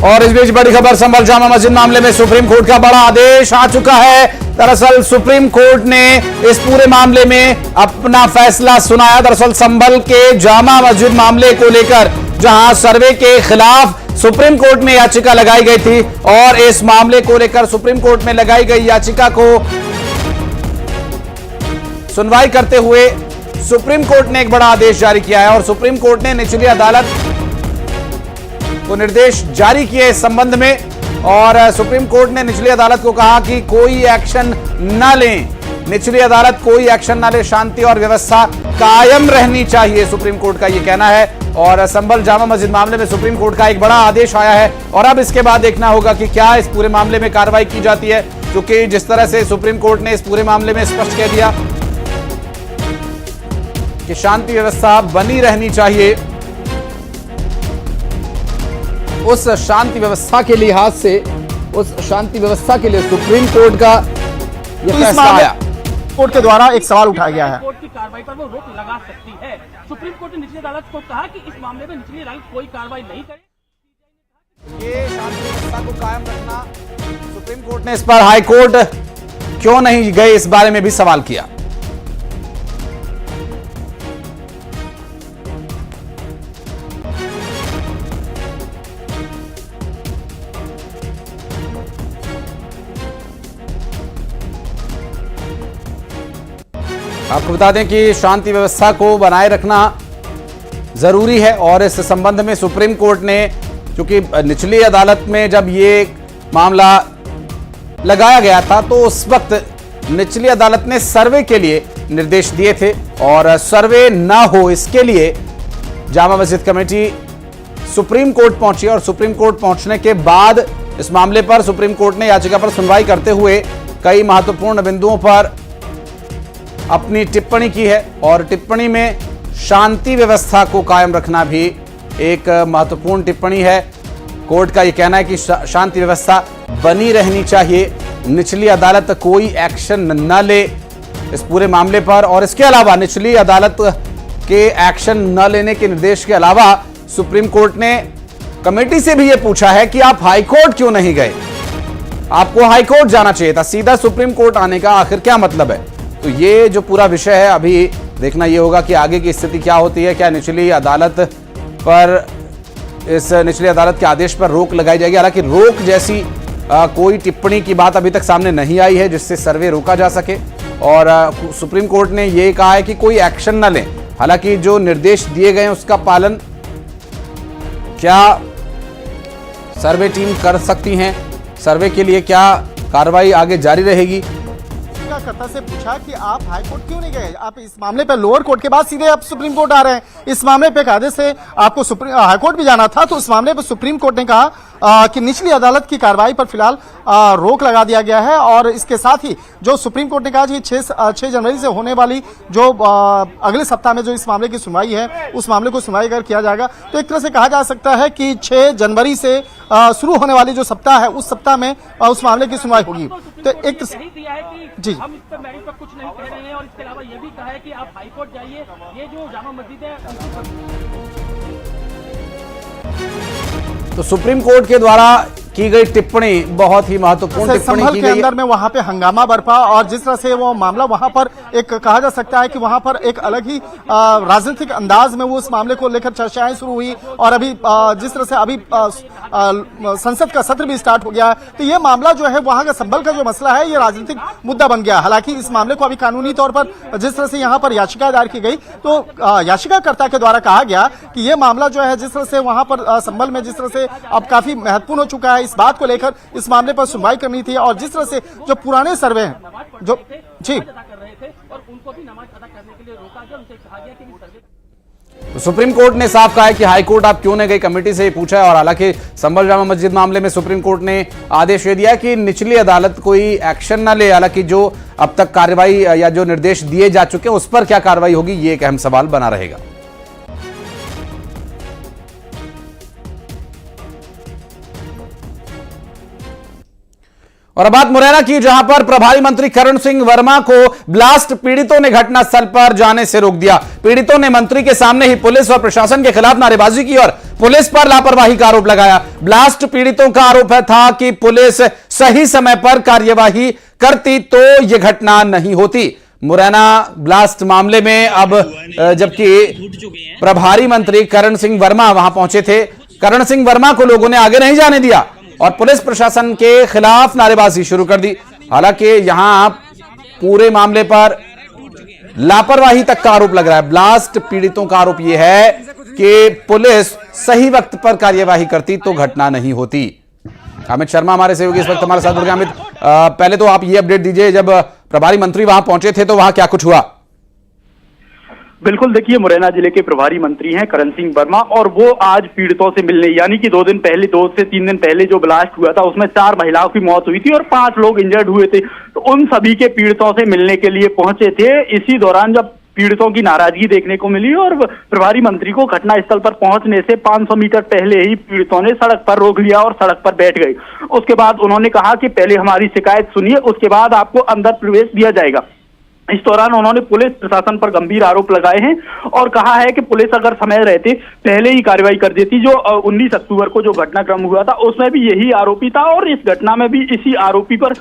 और इस बीच बड़ी खबर, संभल जामा मस्जिद मामले में सुप्रीम कोर्ट का बड़ा आदेश आ चुका है। दरअसल सुप्रीम कोर्ट ने इस पूरे मामले में अपना फैसला सुनाया। दरअसल संभल के जामा मस्जिद मामले को लेकर जहां सर्वे के खिलाफ सुप्रीम कोर्ट में याचिका लगाई गई थी और इस मामले को लेकर सुप्रीम कोर्ट में लगाई गई याचिका को सुनवाई करते हुए सुप्रीम कोर्ट ने एक बड़ा आदेश जारी किया है और सुप्रीम कोर्ट ने निचली अदालत को निर्देश जारी किए इस संबंध में। और सुप्रीम कोर्ट ने निचली अदालत को कहा कि कोई एक्शन न लें, निचली अदालत कोई एक्शन न ले, शांति और व्यवस्था कायम रहनी चाहिए, सुप्रीम कोर्ट का यह कहना है। और संभल जामा मस्जिद मामले में सुप्रीम कोर्ट का एक बड़ा आदेश आया है और अब इसके बाद देखना होगा कि क्या इस पूरे मामले में कार्रवाई की जाती है, क्योंकि जिस तरह से सुप्रीम कोर्ट ने इस पूरे मामले में स्पष्ट कह दिया कि शांति व्यवस्था बनी रहनी चाहिए, उस शांति व्यवस्था के लिहाज से, उस शांति व्यवस्था के लिए सुप्रीम कोर्ट का यह फैसला आया। कोर्ट के द्वारा एक सवाल उठाया गया है, कोर्ट की कार्रवाई पर वो रोक लगा सकती है। सुप्रीम कोर्ट ने निचली अदालत को कहा कि इस मामले में निचली अदालत कोई कार्रवाई नहीं करे। ये शांति व्यवस्था को कायम रखना, सुप्रीम कोर्ट ने इस पर हाई कोर्ट क्यों नहीं गए, इस बारे में भी सवाल किया। आपको बता दें कि शांति व्यवस्था को बनाए रखना जरूरी है और इस संबंध में सुप्रीम कोर्ट ने, चूंकि निचली अदालत में जब ये मामला लगाया गया था तो उस वक्त निचली अदालत ने सर्वे के लिए निर्देश दिए थे और सर्वे ना हो इसके लिए Jama Masjid committee supreme court पहुंची और सुप्रीम कोर्ट पहुंचने के बाद इस मामले पर सुप्रीम कोर्ट ने याचिका पर सुनवाई करते हुए कई महत्वपूर्ण बिंदुओं पर अपनी टिप्पणी की है और टिप्पणी में शांति व्यवस्था को कायम रखना भी एक महत्वपूर्ण टिप्पणी है। कोर्ट का यह कहना है कि शांति व्यवस्था बनी रहनी चाहिए, निचली अदालत कोई एक्शन न ले इस पूरे मामले पर। और इसके अलावा निचली अदालत के एक्शन न लेने के निर्देश के अलावा सुप्रीम कोर्ट ने कमेटी से भी यह पूछा है कि आप हाई कोर्ट क्यों नहीं गए, आपको हाई कोर्ट जाना चाहिए था, सीधा सुप्रीम कोर्ट आने का आखिर क्या मतलब है। तो ये जो पूरा विषय है, अभी देखना ये होगा कि आगे की स्थिति क्या होती है। क्या निचली अदालत पर, इस निचली अदालत के आदेश पर रोक लगाई जाएगी। हालांकि रोक जैसी कोई टिप्पणी की बात अभी तक सामने नहीं आई है जिससे सर्वे रोका जा सके और सुप्रीम कोर्ट ने ये कहा है कि कोई एक्शन न लें। हालांकि जो निर्देश दिए गए हैं उसका पालन क्या सर्वे टीम कर सकती हैं, सर्वे के लिए क्या कार्रवाई आगे जारी रहेगी। कर्ता से पूछा कि आप हाई कोर्ट क्यों नहीं गए, आप इस मामले पे लोअर कोर्ट के बाद सीधे आप सुप्रीम कोर्ट आ रहे हैं। इस मामले पे कायदे से आपको हाई कोर्ट भी जाना था, तो इस मामले पे सुप्रीम कोर्ट ने कहा कि निचली अदालत की कार्रवाई पर फिलहाल रोक लगा दिया गया है। और इसके साथ ही जो सुप्रीम कोर्ट ने कहा कि 6 जनवरी से होने वाली जो अगले सप्ताह में जो इस मामले की सुनवाई है, उस मामले को सुनवाई अगर किया जाएगा तो एक तरह से कहा जा सकता है कि 6 जनवरी से शुरू होने वाली जो सप्ताह है उस सप्ताह में उस मामले की सुनवाई होगी। तो एक जी, हम इस पर मैरिट पर कुछ नहीं कह रहे हैं और इसके अलावा ये भी कहा है कि आप हाई कोर्ट जाइए, ये जो जामा मस्जिद है। तो सुप्रीम कोर्ट के द्वारा की गई टिप्पणी बहुत ही महत्वपूर्ण टिप्पणी की गई है। अंदर में वहां पे हंगामा बरपा और जिस तरह से वो मामला वहां पर एक कहा जा सकता है कि वहां पर एक अलग ही राजनीतिक अंदाज में वो उस मामले को लेकर चर्चाएं शुरू हुई और अभी जिस तरह से अभी संसद का सत्र भी स्टार्ट हो गया है, तो ये मामला जो है वहां का संभल का जो मसला है ये राजनीतिक मुद्दा बन गया। हालांकि इस मामले को अभी कानूनी तौर पर जिस तरह से यहाँ पर याचिका दायर की गई तो याचिकाकर्ता के द्वारा कहा गया कि ये मामला जो है जिस तरह से वहां पर संभल में जिस तरह से अब काफी महत्वपूर्ण हो चुका है, इस बात को लेकर इस मामले पर सुनवाई करनी थी और जिस तरह से जो पुराने सर्वे हैं जो जी कर रहे थे और उनको भी नमाज अदा करने के लिए रोका गया, उनसे कहा गया कि तो सुप्रीम कोर्ट ने साफ कहा है कि हाई कोर्ट आप क्यों नहीं गए, कमेटी से पूछा है। और हालांकि संभल जामा मस्जिद मामले में सुप्रीम कोर्ट ने आदेश दे दिया कि निचली अदालत कोई एक्शन ना ले। हालांकि जो अब तक कार्रवाई या जो निर्देश दिए जा चुके हैं उस पर क्या कार्रवाई होगी, ये एक अहम सवाल बना रहेगा। और अब बात मुरैना की, जहां पर प्रभारी मंत्री करण सिंह वर्मा को ब्लास्ट पीड़ितों ने घटनास्थल पर जाने से रोक दिया। पीड़ितों ने मंत्री के सामने ही पुलिस और प्रशासन के खिलाफ नारेबाजी की और पुलिस पर लापरवाही का आरोप लगाया। ब्लास्ट पीड़ितों का आरोप था कि पुलिस सही समय पर कार्यवाही करती तो यह घटना नहीं होती। मुरैना ब्लास्ट मामले में अब जबकि प्रभारी मंत्री करण सिंह वर्मा वहां पहुंचे थे, करण सिंह वर्मा को लोगों ने आगे नहीं जाने दिया और पुलिस प्रशासन के खिलाफ नारेबाजी शुरू कर दी। हालांकि यहां पूरे मामले पर लापरवाही तक का आरोप लग रहा है। ब्लास्ट पीड़ितों का आरोप यह है कि पुलिस सही वक्त पर कार्यवाही करती तो घटना नहीं होती। अमित शर्मा हमारे सहयोगी इस वक्त हमारे साथ जुड़ गए। अमित, पहले तो आप ये अपडेट दीजिए, जब प्रभारी मंत्री वहां पहुंचे थे तो वहां क्या कुछ हुआ? बिल्कुल, देखिए मुरैना जिले के प्रभारी मंत्री हैं करण सिंह वर्मा और वो आज पीड़ितों से मिलने, यानी कि 2 से 3 दिन पहले जो ब्लास्ट हुआ था उसमें 4 महिलाओं की मौत हुई थी और 5 लोग इंजर्ड हुए थे, तो उन सभी के पीड़ितों से मिलने के लिए पहुंचे थे। इसी दौरान जब पीड़ितों की नाराजगी देखने को मिली और प्रभारी मंत्री को घटनास्थल पर पहुंचने से 500 मीटर पहले ही पीड़ितों ने सड़क पर रोक लिया और सड़क पर बैठ गए। उसके बाद उन्होंने कहा कि पहले हमारी शिकायत सुनिए, उसके बाद आपको अंदर प्रवेश दिया जाएगा। इस दौरान उन्होंने पुलिस प्रशासन पर गंभीर आरोप लगाए हैं और कहा है कि पुलिस अगर समय रहते पहले ही कार्रवाई कर देती। जो 19 अक्टूबर को जो घटनाक्रम हुआ था उसमें भी यही आरोपी था और इस घटना में भी इसी आरोपी पर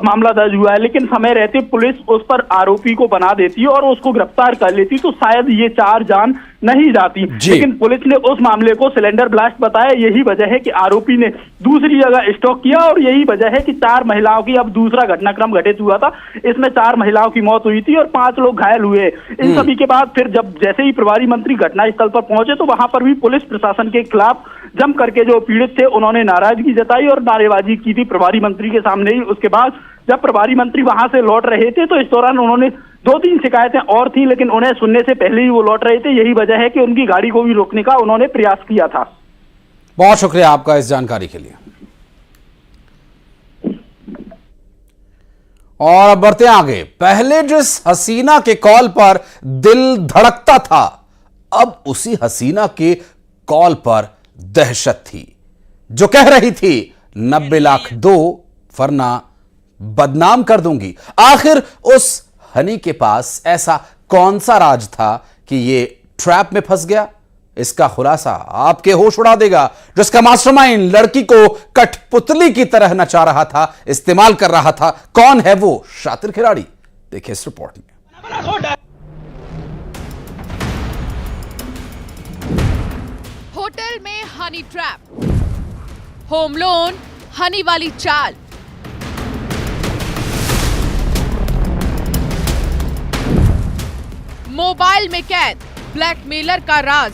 मामला दर्ज हुआ है, लेकिन समय रहते पुलिस उस पर आरोपी को बना देती और उसको गिरफ्तार कर लेती तो शायद ये 4 जान नहीं जाती। लेकिन पुलिस ने उस मामले को सिलेंडर ब्लास्ट बताया। यही वजह है कि आरोपी ने दूसरी जगह स्टॉक किया और यही वजह है कि 4 महिलाओं की अब दूसरा घटनाक्रम घटित हुआ था, इसमें 4 महिलाओं की मौत हुई थी और 5 लोग घायल हुए। इन सभी के बाद फिर जब जैसे ही प्रभारी मंत्री घटनास्थल पर पहुंचे तो वहां पर भी पुलिस प्रशासन के खिलाफ जम करके जो पीड़ित थे उन्होंने नाराजगी जताई और नारेबाजी की थी प्रभारी मंत्री के सामने ही। उसके बाद जब प्रभारी मंत्री वहां से लौट रहे थे तो इस दौरान उन्होंने 2-3 शिकायतें और थी, लेकिन उन्हें सुनने से पहले ही वो लौट रहे थे। यही वजह है कि उनकी गाड़ी को भी रोकने का उन्होंने प्रयास किया था। बहुत शुक्रिया आपका इस जानकारी के लिए। और अब बढ़ते आगे। पहले जिस हसीना के कॉल पर दिल धड़कता था, अब उसी हसीना के कॉल पर दहशत थी, जो कह रही थी 90 लाख दो वरना बदनाम कर दूंगी। आखिर उस हनी के पास ऐसा कौन सा राज था कि ये ट्रैप में फंस गया? इसका खुलासा आपके होश उड़ा देगा। जिसका मास्टरमाइंड लड़की को कठपुतली की तरह नचा रहा था, इस्तेमाल कर रहा था, कौन है वो शातिर खिलाड़ी? देखिए इस रिपोर्ट में। होटल में honey trap, home loan Honey वाली चाल, मोबाइल में कैद ब्लैकमेलर का राज।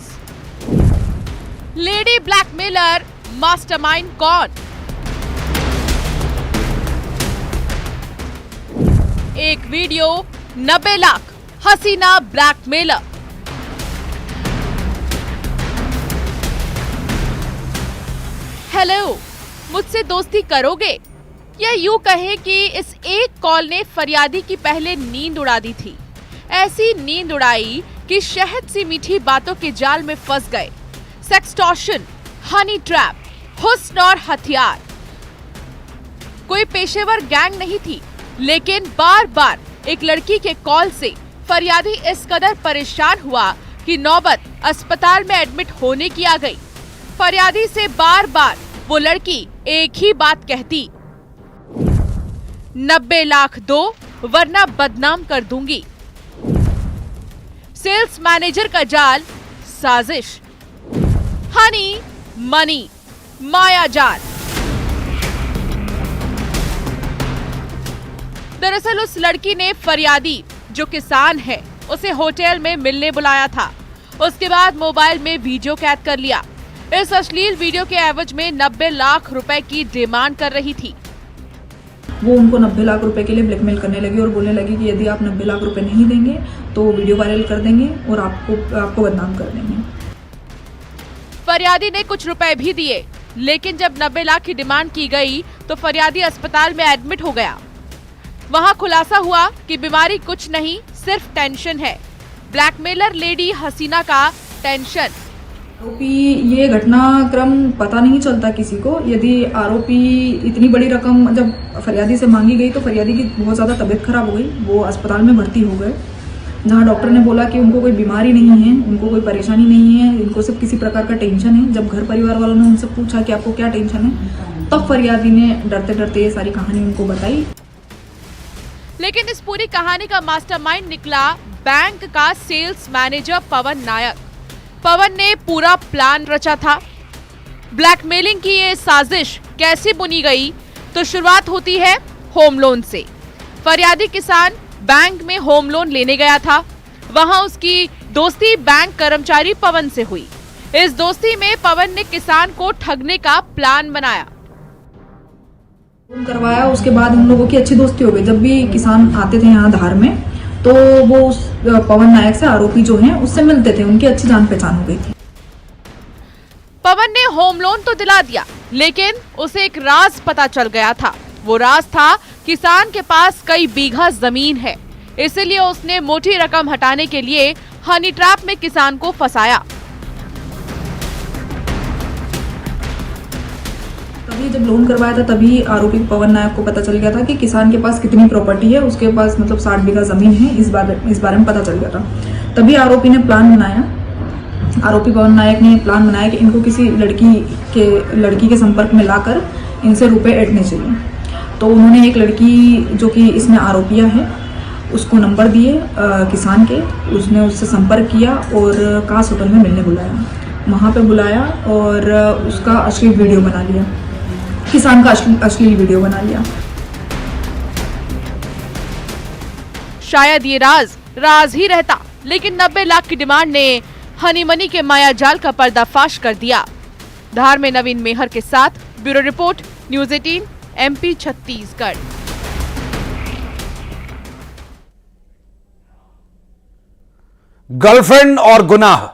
लेडी ब्लैकमेलर मास्टरमाइंड कौन? एक वीडियो 90 लाख हसीना ब्लैकमेलर। हेलो, मुझसे दोस्ती करोगे? या यूं कहें कि इस एक कॉल ने फरियादी की पहले नींद उड़ा दी थी। ऐसी नींद उड़ाई कि शहद सी मीठी बातों के जाल में फंस गए। सेक्सटॉर्शन, हनी ट्रैप, हुस्न और हथियार। कोई पेशेवर गैंग नहीं थी, लेकिन बार बार एक लड़की के कॉल से फरियादी इस कदर परेशान हुआ कि नौबत अस्पताल में एडमिट होने की आ गई। फरियादी से बार बार वो लड़की एक ही बात कहती, 90 लाख दो वरना बदनाम कर दूंगी। सेल्स मैनेजर का जाल, साजिश, हनी मनी, माया जाल। दरअसल उस लड़की ने फरियादी, जो किसान है, उसे होटल में मिलने बुलाया था। उसके बाद मोबाइल में वीडियो कैद कर लिया। इस अश्लील वीडियो के एवज में 90 लाख रुपए की डिमांड कर रही थी। वो उनको 90 लाख रुपए के लिए ब्लैकमेल करने लगी और बोलने लगी कि यदि आप 90 लाख रुपए नहीं देंगे तो वीडियो वायरल कर देंगे और आपको बदनाम कर देंगे। फरियादी ने कुछ रुपए भी दिए, लेकिन जब 90 लाख की डिमांड की गई तो फरियादी अस्पताल में एडमिट हो गया। वहां खुलासा हुआ कि बीमारी कुछ नहीं, सिर्फ टेंशन है। ब्लैकमेलर लेडी हसीना का टेंशन। आरोपी ये घटनाक्रम पता नहीं चलता किसी को। यदि आरोपी इतनी बड़ी रकम जब फरियादी से मांगी गई तो फरियादी की बहुत ज़्यादा तबीयत खराब हो गई, वो अस्पताल में भर्ती हो गए, जहां डॉक्टर ने बोला कि उनको कोई बीमारी नहीं है, उनको कोई परेशानी नहीं है, इनको सिर्फ किसी प्रकार का टेंशन है। जब घर परिवार वालों ने उनसे पूछा कि आपको क्या टेंशन है, तब फरियादी ने डरते डरते ये सारी कहानी उनको बताई। लेकिन इस पूरी कहानी का मास्टरमाइंड निकला बैंक का सेल्स मैनेजर पवन नायक। पवन ने पूरा प्लान रचा था। ब्लैकमेलिंग की ये साजिश कैसे बुनी गई, तो शुरुआत होती है होम लोन से। फरियादी किसान बैंक में होम लोन लेने गया था। वहां उसकी दोस्ती बैंक कर्मचारी पवन से हुई। इस दोस्ती में पवन ने किसान को ठगने का प्लान बनाया, करवाया। उसके बाद हम लोगों की अच्छी दोस्ती हो गई। जब भी किसान आते थे यहाँ धार में, तो वो उस पवन नायक से, आरोपी जो हैं, उससे मिलते थे, उनकी अच्छी जान पहचान हो गई थी। पवन ने होम लोन तो दिला दिया, लेकिन उसे एक राज पता चल गया था। वो राज था किसान के पास कई बीघा जमीन है, इसलिए उसने मोटी रकम हटाने के लिए हनी ट्रैप में किसान को फंसाया। तभी जब लोन करवाया था, तभी आरोपी पवन नायक को पता चल गया था कि किसान के पास कितनी प्रॉपर्टी है। उसके पास मतलब 60 बीघा जमीन है, इस बारे में पता चल गया था। तभी आरोपी ने प्लान बनाया, आरोपी पवन नायक ने प्लान बनाया कि इनको किसी लड़की के संपर्क में लाकर इनसे रुपए ऐंठने चाहिए। तो उन्होंने एक लड़की, जो कि इसमें आरोपिया है, उसको नंबर दिए किसान के। उसने उससे संपर्क किया और कास होटल में मिलने बुलाया। वहाँ पे बुलाया और उसका अश्लील वीडियो बना लिया, किसान का अश्लील वीडियो बना लिया। शायद ये राज ही रहता, लेकिन 90 लाख की डिमांड ने हनी मनी के माया जाल का पर्दाफाश कर दिया। धार में नवीन मेहर के साथ bureau report, news 18 MP Chhattisgarh. Girlfriend और गुनाह,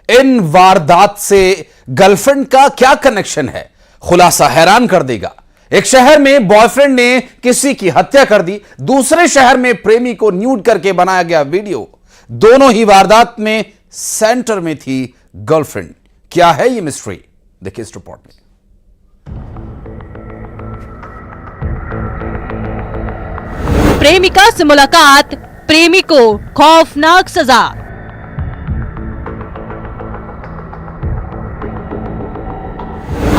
इन वारदात से गर्लफ्रेंड का क्या कनेक्शन है, खुलासा हैरान कर देगा। एक शहर में बॉयफ्रेंड ने किसी की हत्या कर दी, दूसरे शहर में प्रेमी को न्यूड करके बनाया गया वीडियो। दोनों ही वारदात में सेंटर में थी गर्लफ्रेंड। क्या है ये मिस्ट्री, देखिए इस रिपोर्ट में। प्रेमिका से मुलाकात, प्रेमी को खौफनाक सजा।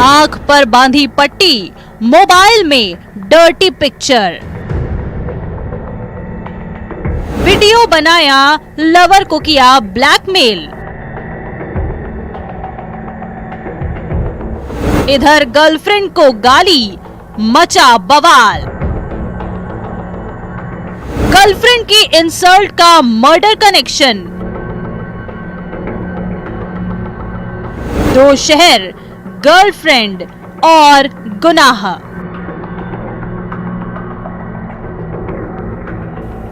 आंख पर बांधी पट्टी, मोबाइल में डर्टी पिक्चर। वीडियो बनाया, लवर को किया ब्लैकमेल। इधर गर्लफ्रेंड को गाली, मचा बवाल। गर्लफ्रेंड की इंसल्ट का मर्डर कनेक्शन। दो शहर, गर्लफ्रेंड और गुनाह।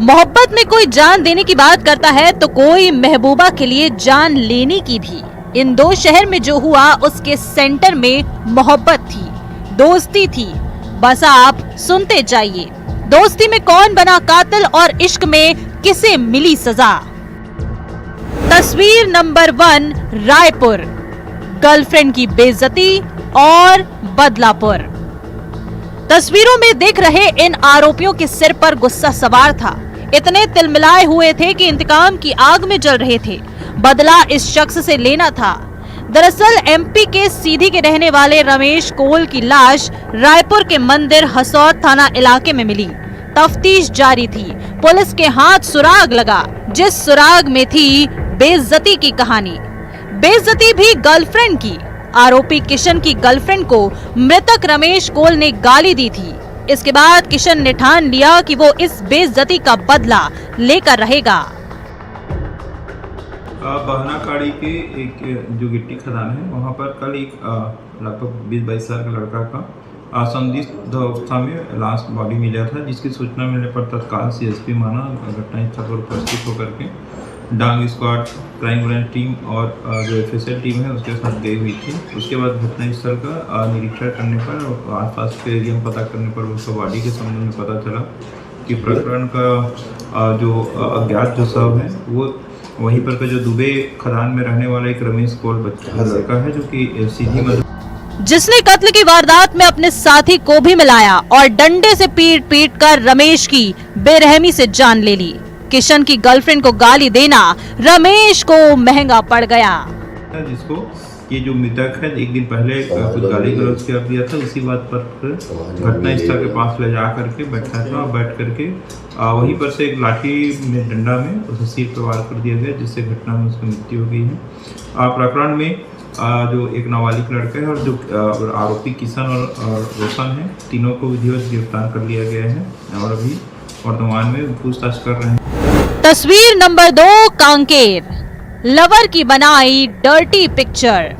मोहब्बत में कोई जान देने की बात करता है तो कोई महबूबा के लिए जान लेने की भी। इन दो शहर में जो हुआ, उसके सेंटर में मोहब्बत थी, दोस्ती थी। बस आप सुनते जाइए। दोस्ती में कौन बना कातिल और इश्क में किसे मिली सजा। तस्वीर नंबर 1, रायपुर। गर्लफ्रेंड की बेइज्जती और बदलापुर। तस्वीरों में दिख रहे इन आरोपियों के सिर पर गुस्सा सवार था। इतने तिलमिलाए हुए थे कि इंतकाम की आग में जल रहे थे। बदला इस शख्स से लेना था। दरअसल MP के सीधी के रहने वाले रमेश कोल की लाश रायपुर के मंदिर हसौद थाना इलाके में मिली। तफ्तीश जारी थी। पुलिस के हाथ सुराग लगा, जिस सुराग में थी बेइज्जती की कहानी। बेइज्जती भी गर्लफ्रेंड की। आरोपी किशन की गर्लफ्रेंड को मृतक रमेश कोल ने गाली दी थी। इसके बाद किशन ने ठान लिया कि वो इस बेइज्जती का बदला लेकर रहेगा। बहनाकाड़ी के एक जो गिट्टी खदान है, वहाँ पर कल एक लगभग 20-22 साल का लड़का का संदिग्ध अवस्था में लाश बॉडी मिला था, जिसकी सूचना मिलने पर तत्काल CSP माना घटनास्थल पर उपस्थित होकर के डांग स्क्वाड, क्राइम ब्रांच टीम और जो FSL टीम है उसके साथ गई हुई थी। उसके बाद घटनास्थल का निरीक्षण करने पर और आसपास के एरिया में पता करने पर उसका बॉडी के संबंध में पता चला कि प्रकरण का जो अज्ञात जो शव है वो वहीं पर का जो दुबे खदान में रहने वाला एक रमेश कौल लड़का है जो कि सीधी मध्य जिसने कत्ल की वारदात में अपने साथी को भी मिलाया और डंडे से पीट कर रमेश की बेरहमी से जान ले ली। किशन की गर्लफ्रेंड को गाली देना रमेश को महंगा पड़ गया, जिसको ये जो मृतक है एक दिन पहले कुछ गाली गलौज कर दिया था। उसी बात पर घटना स्थल के पास ले जा करके बैठा था। बैठ करके वहीं पर से एक लाठी में डंडा में उसे सिर पर वार कर दिया गया, जिससे घटना में उसकी मृत्यु हो गई है। प्रकरण में जो एक नाबालिग लड़का है और जो आरोपी किशन और रोशन है, तीनों को विधिवत गिरफ्तार कर लिया गया है और अभी वर्तमान में पूछताछ कर रहे हैं। तस्वीर नंबर 2, कांकेर। लवर की बनाई डर्टी पिक्चर।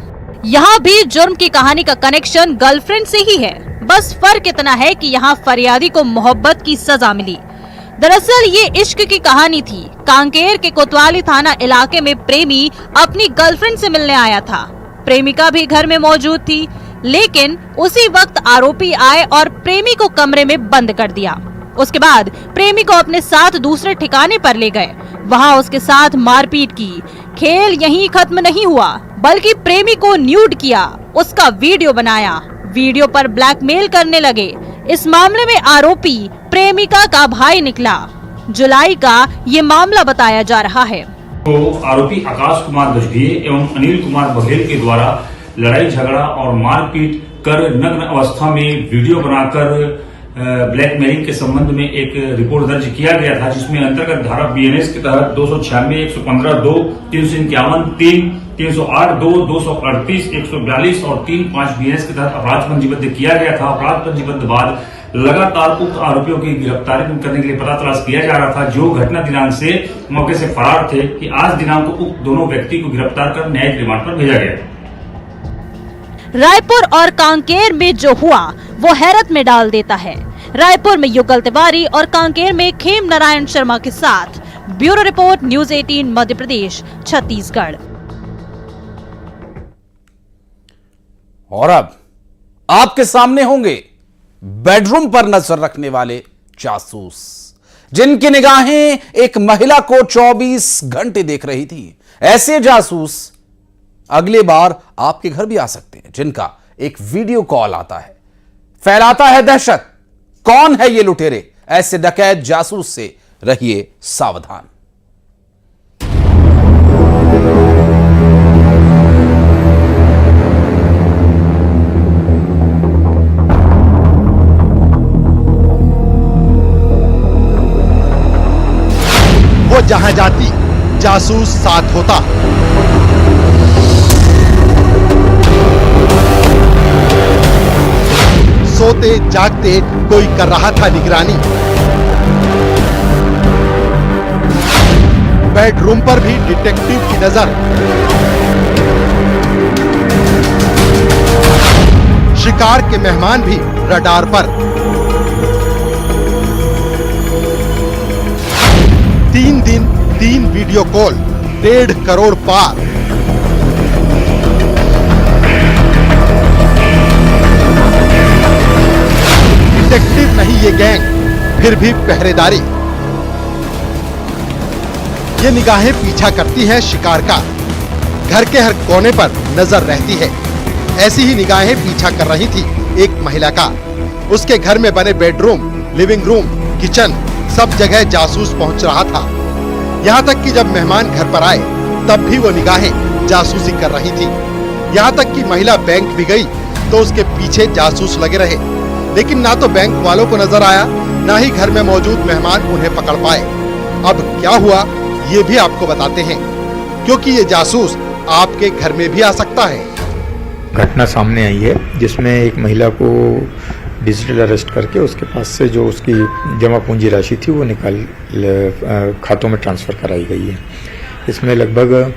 यहाँ भी जुर्म की कहानी का कनेक्शन गर्लफ्रेंड से ही है, बस फर्क इतना है कि यहाँ फरियादी को मोहब्बत की सजा मिली। दरअसल ये इश्क की कहानी थी। कांकेर के कोतवाली थाना इलाके में प्रेमी अपनी गर्लफ्रेंड से मिलने आया था। प्रेमिका भी घर में मौजूद थी, लेकिन उसी वक्त आरोपी आए और प्रेमी को कमरे में बंद कर दिया। उसके बाद प्रेमी को अपने साथ दूसरे ठिकाने पर ले गए, वहां उसके साथ मारपीट की। खेल यहीं खत्म नहीं हुआ, बल्कि प्रेमी को न्यूड किया, उसका वीडियो बनाया, वीडियो पर ब्लैकमेल करने लगे। इस मामले में आरोपी प्रेमिका का भाई निकला। जुलाई का ये मामला बताया जा रहा है। तो आरोपी आकाश कुमार गजभिये एवं अनिल कुमार बघेल के द्वारा लड़ाई झगड़ा और मारपीट कर नग्न अवस्था में वीडियो बनाकर ब्लैकमेलिंग के संबंध में एक रिपोर्ट दर्ज किया गया था, जिसमें अंतर्गत धारा बीएनएस के तहत 296, 115(2), 351, 3, 308(2), 238, 142 और 3(5) बीएनएस के तहत अपराध पंजीबद्ध किया गया था। अपराध पंजीबद्ध बाद लगातार उक्त आरोपियों की गिरफ्तारी करने के लिए पता तलाश किया जा रहा था, जो घटना दिनांक से मौके से फरार थे, कि आज दिनांक को उक्त दोनों व्यक्ति को गिरफ्तार कर न्यायिक रिमांड पर भेजा गया। रायपुर और कांकेर में जो हुआ वो हैरत में डाल देता है। रायपुर में युगल तिवारी और कांकेर में खेम नारायण शर्मा के साथ। Bureau report, news 18 Madhya Pradesh, Chhattisgarh. और अब आपके सामने होंगे बेडरूम पर नजर रखने वाले जासूस, जिनकी निगाहें एक महिला को 24 घंटे देख रही थी। ऐसे जासूस अगली बार आपके घर भी आ सकते हैं, जिनका एक वीडियो कॉल आता है, फैलाता है दहशत। कौन है ये लुटेरे? ऐसे डकैत जासूस से रहिए सावधान। वो जहां जाती जासूस साथ होता। सोते जागते कोई कर रहा था निगरानी। बेडरूम पर भी डिटेक्टिव की नजर। शिकार के मेहमान भी रडार पर। 3 दिन 3 वीडियो कॉल, 1.5 करोड़ पार। डिटेक्टिव नहीं ये गैंग, फिर भी पहरेदारी। ये निगाहें पीछा करती हैं शिकार का। घर के हर कोने पर नजर रहती है। ऐसी ही निगाहें पीछा कर रही थी एक महिला का। उसके घर में बने बेडरूम, लिविंग रूम, किचन, सब जगह जासूस पहुंच रहा था। यहाँ तक कि जब मेहमान घर पर आए तब भी वो निगाहें जासूसी कर रही थी। यहाँ तक कि महिला बैंक भी गई तो उसके पीछे जासूस लगे रहे, लेकिन ना तो बैंक वालों को नजर आया, ना ही घर में मौजूद मेहमान उन्हें पकड़ पाए। अब क्या हुआ ये भी आपको बताते हैं, क्योंकि ये जासूस आपके घर में भी आ सकता है। घटना सामने आई है जिसमें एक महिला को डिजिटल अरेस्ट करके उसके पास से जो उसकी जमा पूंजी राशि थी वो निकाल खातों में ट्रांसफर कराई गई है। इसमें लगभग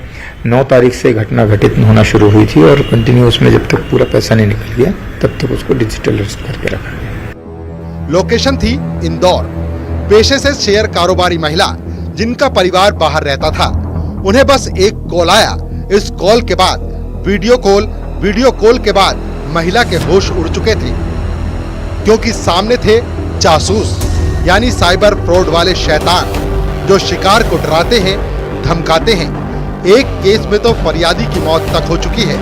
9 तारीख से घटना घटित होना शुरू हुई थी और कंटिन्यू उसमें जब तक पूरा पैसा नहीं निकल गया तब तक उसको डिजिटल अरेस्ट करके रखा गया। लोकेशन थी इंदौर। पेशे से शेयर कारोबारी महिला, जिनका परिवार बाहर रहता था। उन्हें बस एक कॉल आया। इस कॉल के बाद वीडियो कॉल के बाद महिला के होश उड़ चुके थे, क्योंकि सामने थे जासूस, यानी साइबर फ्रॉड वाले शैतान, जो शिकार को डराते हैं धमकाते हैं। एक केस में तो फरियादी की मौत तक हो चुकी है।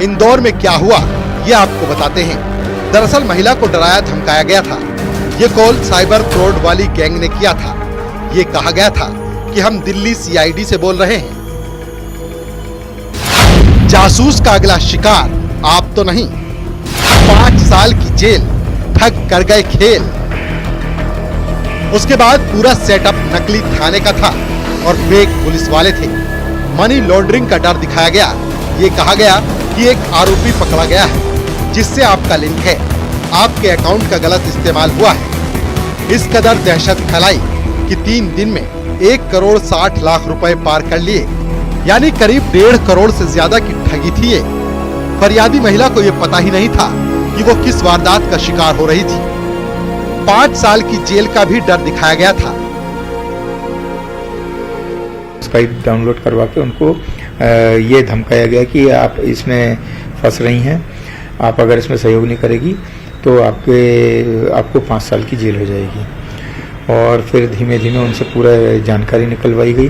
इंदौर में क्या हुआ ये आपको बताते हैं। दरअसल महिला को डराया धमकाया गया था। ये कॉल साइबर फ्रॉड वाली गैंग ने किया था। ये कहा गया था कि हम दिल्ली सीआईडी से बोल रहे हैं। जासूस का अगला शिकार आप तो नहीं। 5 साल की जेल, ठग कर गए खेल। उसके बाद पूरा सेटअप नकली थाने का था और फेक पुलिस वाले थे। मनी लॉन्ड्रिंग का डर दिखाया गया। ये कहा गया कि एक आरोपी पकड़ा गया है जिससे आपका लिंक है, आपके अकाउंट का गलत इस्तेमाल हुआ है। इस कदर दहशत फैलाई कि 3 दिन में 1 करोड़ 60 लाख रुपए पार कर लिए, यानी करीब 1.5 करोड़ से ज्यादा की ठगी थी ये। फरियादी महिला को ये पता ही नहीं था कि वो किस वारदात का शिकार हो रही थी। 5 साल की जेल का भी डर दिखाया गया था। स्काइप डाउनलोड करवा के उनको ये धमकाया गया कि आप इसमें फंस रही हैं, आप अगर इसमें सहयोग नहीं करेगी तो आपको 5 साल की जेल हो जाएगी। और फिर धीमे धीमे उनसे पूरा जानकारी निकलवाई गई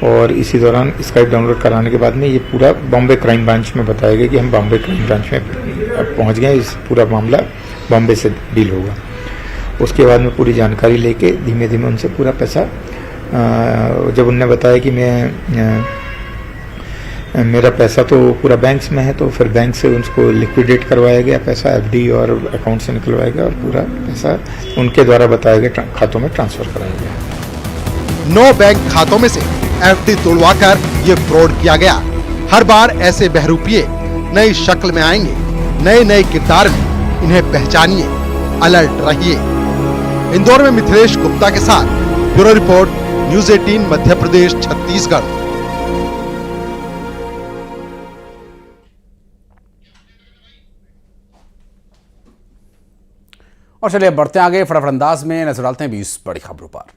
और इसी दौरान स्काइप डाउनलोड कराने के बाद में ये पूरा बॉम्बे क्राइम ब्रांच में बताया गया कि हम बॉम्बे क्राइम ब्रांच में पहुंच गए, इस पूरा मामला बॉम्बे से डील होगा। उसके बाद में पूरी जानकारी लेके धीमे धीमे उनसे पूरा पैसा, जब उनने बताया कि मेरा पैसा तो पूरा बैंक्स में है, तो फिर बैंक से उसको लिक्विडेट करवाया गया, पैसा एफडी और अकाउंट से निकलवाया गया और पूरा पैसा उनके द्वारा बताए गए खातों में ट्रांसफर कराया गया। 9 बैंक खातों में से एफडी तोड़वाकर ये फ्रॉड किया गया। हर बार ऐसे बहरूपिये नई शक्ल में आएंगे, नए नए किरदार में। इन्हें पहचानिए, अलर्ट रहिए। इंदौर में मिथिलेश गुप्ता के साथ bureau report, news 18 Madhya Pradesh Chhattisgarh. और चलिए बढ़ते आगे, फटाफट अंदाज में नजर डालते हैं 20 बड़ी खबरों पर।